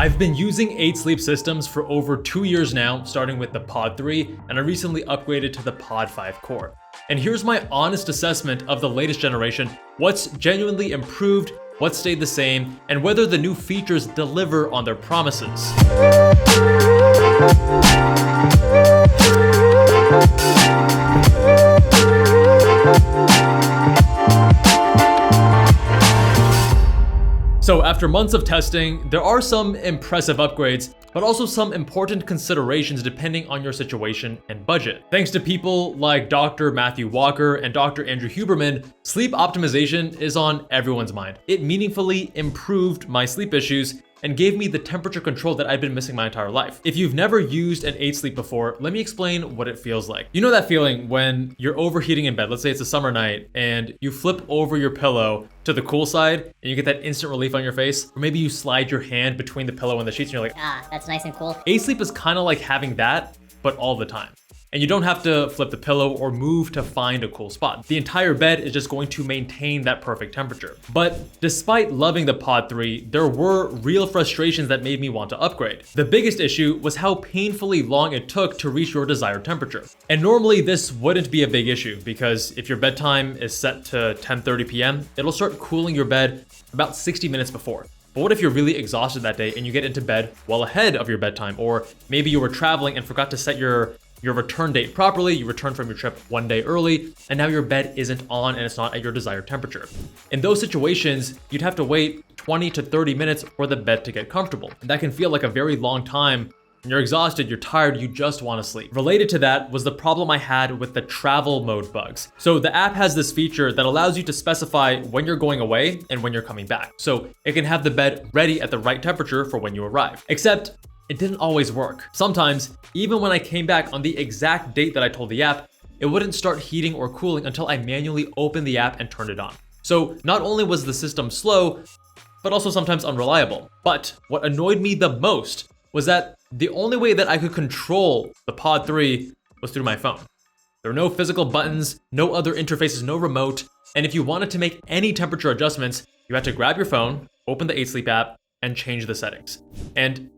I've been using 8 Sleep systems for over 2 years now, starting with the Pod 3, and I recently upgraded to the Pod 5 core. And here's my honest assessment of the latest generation, what's genuinely improved, what stayed the same, and whether the new features deliver on their promises. So after months of testing, there are some impressive upgrades, but also some important considerations depending on your situation and budget. Thanks to people like Dr. Matthew Walker and Dr. Andrew Huberman, sleep optimization is on everyone's mind. It meaningfully improved my sleep issues and gave me the temperature control that I've been missing my entire life. If you've never used an 8 Sleep before, let me explain what it feels like. You know that feeling when you're overheating in bed, let's say it's a summer night, and you flip over your pillow to the cool side and you get that instant relief on your face? Or maybe you slide your hand between the pillow and the sheets and you're like, that's nice and cool. 8 Sleep is kind of like having that, but all the time. And you don't have to flip the pillow or move to find a cool spot. The entire bed is just going to maintain that perfect temperature. But despite loving the Pod 3, there were real frustrations that made me want to upgrade. The biggest issue was how painfully long it took to reach your desired temperature. And normally this wouldn't be a big issue because if your bedtime is set to 10:30 p.m., it'll start cooling your bed about 60 minutes before. But what if you're really exhausted that day and you get into bed well ahead of your bedtime? Or maybe you were traveling and forgot to set your return date properly, you returned from your trip one day early, and now your bed isn't on and it's not at your desired temperature. In those situations, you'd have to wait 20 to 30 minutes for the bed to get comfortable. And that can feel like a very long time. When you're exhausted, you're tired, you just want to sleep. Related to that was the problem I had with the travel mode bugs. So the app has this feature that allows you to specify when you're going away and when you're coming back. So it can have the bed ready at the right temperature for when you arrive. Except it didn't always work. Sometimes, even when I came back on the exact date that I told the app, it wouldn't start heating or cooling until I manually opened the app and turned it on. So not only was the system slow, but also sometimes unreliable. But what annoyed me the most was that the only way that I could control the Pod 3 was through my phone. There were no physical buttons, no other interfaces, no remote, and if you wanted to make any temperature adjustments, you had to grab your phone, open the 8 Sleep app, and change the settings. And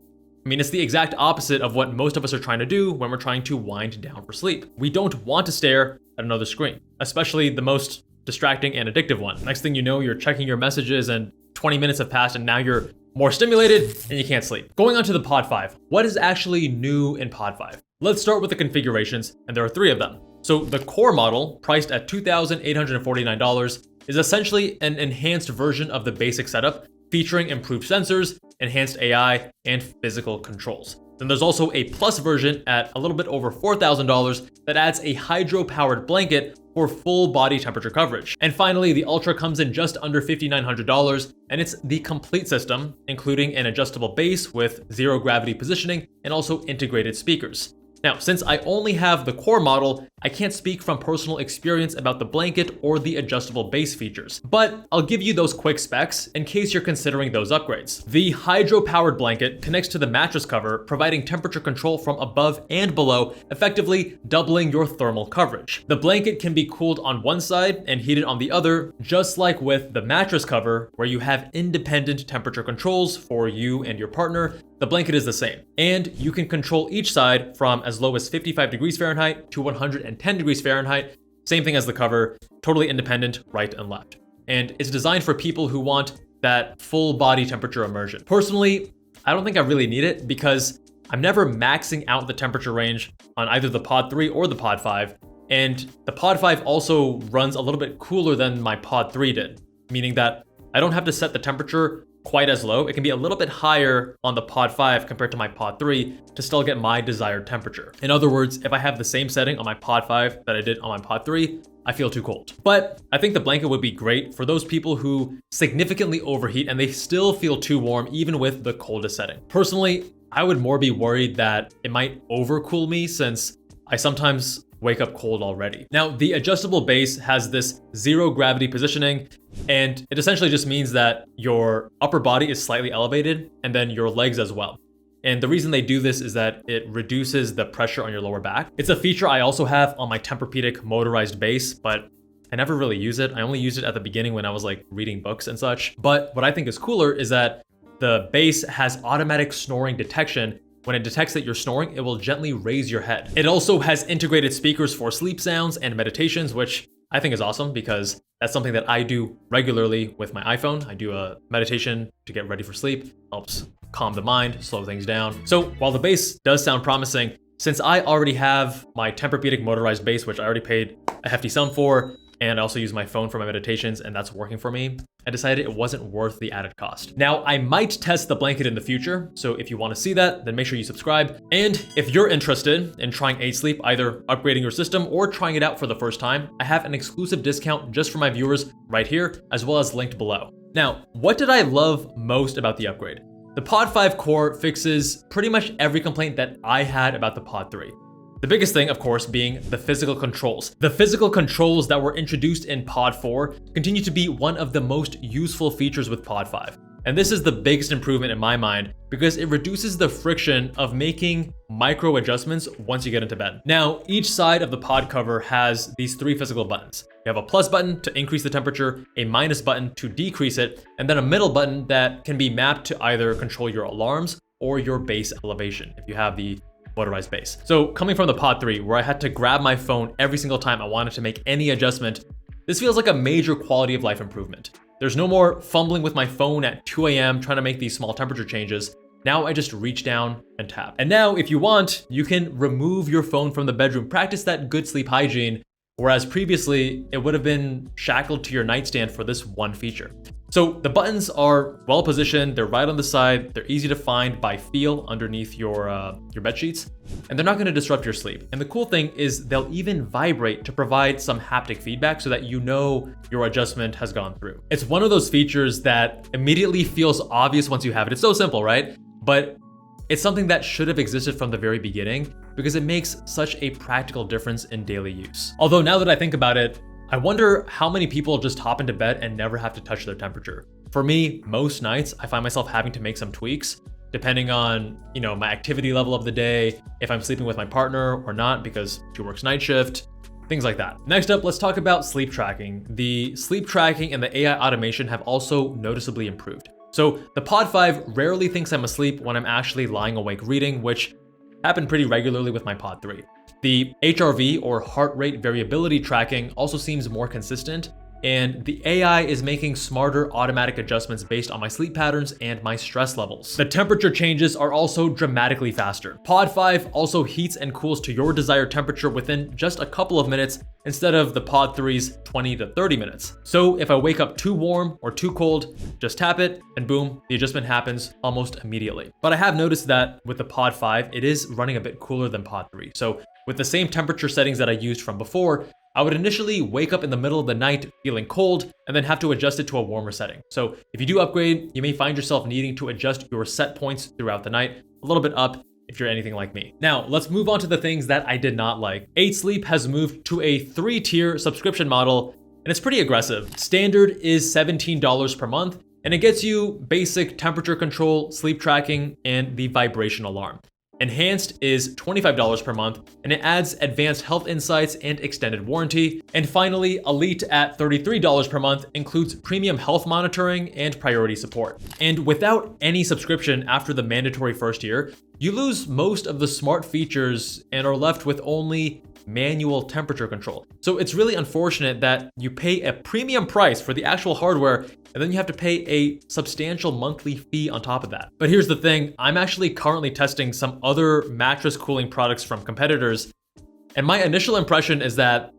it's the exact opposite of what most of us are trying to do when we're trying to wind down for sleep. We don't want to stare at another screen, especially the most distracting and addictive one. Next thing you know, you're checking your messages and 20 minutes have passed and now you're more stimulated and you can't sleep. Going on to the Pod 5, what is actually new in Pod 5? Let's start with the configurations, and there are 3 of them. So the core model, priced at $2,849, is essentially an enhanced version of the basic setup, featuring improved sensors, enhanced AI, and physical controls. Then there's also a plus version at a little bit over $4,000 that adds a hydro-powered blanket for full body temperature coverage. And finally, the Ultra comes in just under $5,900, and it's the complete system, including an adjustable base with zero gravity positioning and also integrated speakers. Now, since I only have the core model, I can't speak from personal experience about the blanket or the adjustable base features, but I'll give you those quick specs in case you're considering those upgrades. The hydro-powered blanket connects to the mattress cover, providing temperature control from above and below, effectively doubling your thermal coverage. The blanket can be cooled on one side and heated on the other, just like with the mattress cover, where you have independent temperature controls for you and your partner. The blanket is the same, and you can control each side from as low as 55 degrees Fahrenheit to 110 degrees Fahrenheit. Same thing as the cover, totally independent, right and left. And it's designed for people who want that full body temperature immersion. Personally, I don't think I really need it because I'm never maxing out the temperature range on either the Pod 3 or the Pod 5. And the Pod 5 also runs a little bit cooler than my Pod 3 did, meaning that I don't have to set the temperature quite as low. It can be a little bit higher on the Pod 5 compared to my Pod 3 to still get my desired temperature. In other words, if I have the same setting on my Pod 5 that I did on my Pod 3, I feel too cold. But I think the blanket would be great for those people who significantly overheat and they still feel too warm even with the coldest setting. Personally, I would more be worried that it might overcool me since I sometimes wake up cold already. Now, the adjustable base has this zero gravity positioning, and it essentially just means that your upper body is slightly elevated and then your legs as well. And the reason they do this is that it reduces the pressure on your lower back. It's a feature I also have on my Tempur-Pedic motorized base, but I never really use it. I only used it at the beginning when I was like reading books and such. But what I think is cooler is that The base has automatic snoring detection. When it detects that you're snoring, it will gently raise your head. It also has integrated speakers for sleep sounds and meditations, which I think is awesome because that's something that I do regularly with my iPhone. I do a meditation to get ready for sleep, helps calm the mind, slow things down. So while the base does sound promising, since I already have my Tempur-Pedic motorized base, which I already paid a hefty sum for, and I also use my phone for my meditations, and that's working for me, I decided it wasn't worth the added cost. Now, I might test the blanket in the future, so if you want to see that, then make sure you subscribe. And if you're interested in trying 8 Sleep, either upgrading your system or trying it out for the first time, I have an exclusive discount just for my viewers right here, as well as linked below. Now, what did I love most about the upgrade? The Pod 5 Core fixes pretty much every complaint that I had about the Pod 3. The biggest thing, of course, being the physical controls. The physical controls that were introduced in Pod 4 continue to be one of the most useful features with Pod 5. And this is the biggest improvement in my mind because it reduces the friction of making micro adjustments once you get into bed. Now, each side of the pod cover has these 3 physical buttons. You have a plus button to increase the temperature, a minus button to decrease it, and then a middle button that can be mapped to either control your alarms or your base elevation if you have the motorized base. So coming from the Pod 3, where I had to grab my phone every single time I wanted to make any adjustment, this feels like a major quality of life improvement. There's no more fumbling with my phone at 2 a.m. trying to make these small temperature changes. Now I just reach down and tap. And now if you want, you can remove your phone from the bedroom, practice that good sleep hygiene, whereas previously it would have been shackled to your nightstand for this one feature. So the buttons are well positioned, they're right on the side, they're easy to find by feel underneath your bed sheets, and they're not gonna disrupt your sleep. And the cool thing is they'll even vibrate to provide some haptic feedback so that you know your adjustment has gone through. It's one of those features that immediately feels obvious once you have it. It's so simple, right? But it's something that should have existed from the very beginning because it makes such a practical difference in daily use. Although now that I think about it, I wonder how many people just hop into bed and never have to touch their temperature. For me, most nights, I find myself having to make some tweaks depending on, my activity level of the day, if I'm sleeping with my partner or not because she works night shift, things like that. Next up, let's talk about sleep tracking. The sleep tracking and the AI automation have also noticeably improved. So the Pod 5 rarely thinks I'm asleep when I'm actually lying awake reading, which happened pretty regularly with my Pod 3. The HRV, or heart rate variability tracking, also seems more consistent, and the AI is making smarter automatic adjustments based on my sleep patterns and my stress levels. The temperature changes are also dramatically faster. Pod 5 also heats and cools to your desired temperature within just a couple of minutes instead of the Pod 3's 20 to 30 minutes. So if I wake up too warm or too cold, just tap it and boom, the adjustment happens almost immediately. But I have noticed that with the Pod 5, it is running a bit cooler than Pod 3. So with the same temperature settings that I used from before, I would initially wake up in the middle of the night feeling cold and then have to adjust it to a warmer setting. So if you do upgrade, you may find yourself needing to adjust your set points throughout the night, a little bit up if you're anything like me. Now, let's move on to the things that I did not like. 8 Sleep has moved to a 3-tier subscription model, and it's pretty aggressive. Standard is $17 per month, and it gets you basic temperature control, sleep tracking, and the vibration alarm. Enhanced is $25 per month, and it adds advanced health insights and extended warranty. And finally, Elite at $33 per month includes premium health monitoring and priority support. And without any subscription after the mandatory first year, you lose most of the smart features and are left with only manual temperature control. So it's really unfortunate that you pay a premium price for the actual hardware and then you have to pay a substantial monthly fee on top of that. But here's the thing, I'm actually currently testing some other mattress cooling products from competitors, and my initial impression is that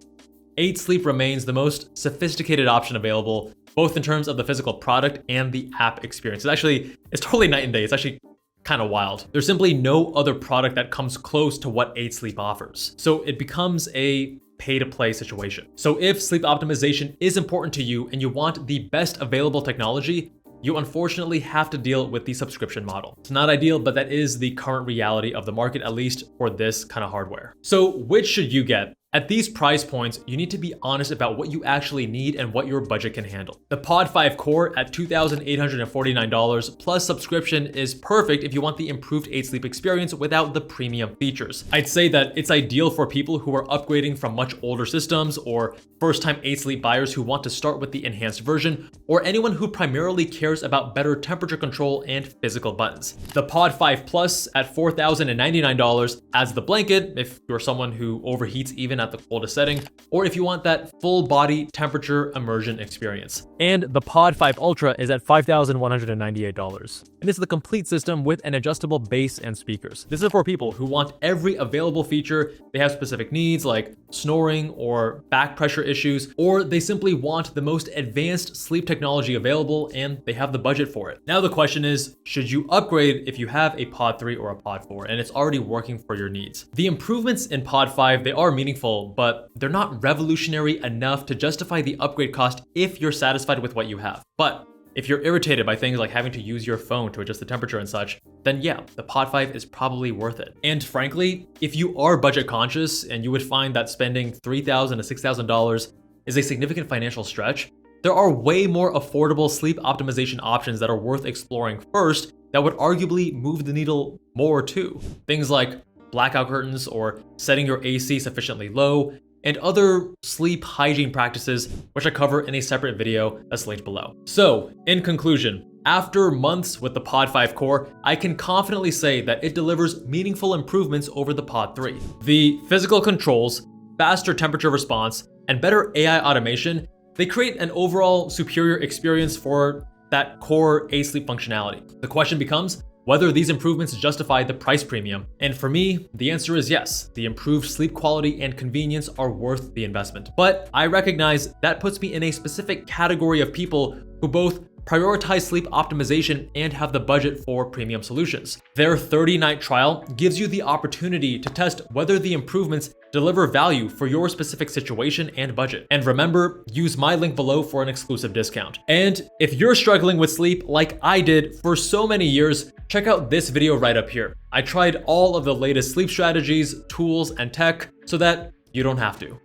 8 Sleep remains the most sophisticated option available, both in terms of the physical product and the app experience. It's totally night and day. It's actually kind of wild. There's simply no other product that comes close to what 8 Sleep offers. So it becomes a pay-to-play situation. So if sleep optimization is important to you and you want the best available technology, you unfortunately have to deal with the subscription model. It's not ideal, but that is the current reality of the market, at least for this kind of hardware. So which should you get? At these price points, you need to be honest about what you actually need and what your budget can handle. The Pod 5 Core at $2,849 plus subscription is perfect if you want the improved 8 Sleep experience without the premium features. I'd say that it's ideal for people who are upgrading from much older systems, or first-time 8 Sleep buyers who want to start with the enhanced version, or anyone who primarily cares about better temperature control and physical buttons. The Pod 5 Plus at $4,099 adds the blanket if you're someone who overheats even at the coldest setting, or if you want that full body temperature immersion experience. And the Pod 5 Ultra is at $5,198. And it's the complete system with an adjustable bass and speakers. This is for people who want every available feature. They have specific needs like snoring or back pressure issues, or they simply want the most advanced sleep technology available and they have the budget for it. Now the question is, should you upgrade if you have a Pod 3 or a Pod 4 and it's already working for your needs? The improvements in Pod 5, they are meaningful, but they're not revolutionary enough to justify the upgrade cost if you're satisfied with what you have. But if you're irritated by things like having to use your phone to adjust the temperature and such, then yeah, the Pod 5 is probably worth it. And frankly, if you are budget conscious and you would find that spending $3,000 to $6,000 is a significant financial stretch, there are way more affordable sleep optimization options that are worth exploring first that would arguably move the needle more too. Things like blackout curtains or setting your AC sufficiently low, and other sleep hygiene practices, which I cover in a separate video that's linked below. So, in conclusion, after months with the Pod 5 Core, I can confidently say that it delivers meaningful improvements over the Pod 3. The physical controls, faster temperature response, and better AI automation, they create an overall superior experience for that core 8 Sleep functionality. The question becomes whether these improvements justify the price premium. And for me, the answer is yes. The improved sleep quality and convenience are worth the investment. But I recognize that puts me in a specific category of people who both prioritize sleep optimization and have the budget for premium solutions. Their 30-night trial gives you the opportunity to test whether the improvements deliver value for your specific situation and budget. And remember, use my link below for an exclusive discount. And if you're struggling with sleep like I did for so many years, check out this video right up here. I tried all of the latest sleep strategies, tools, and tech so that you don't have to.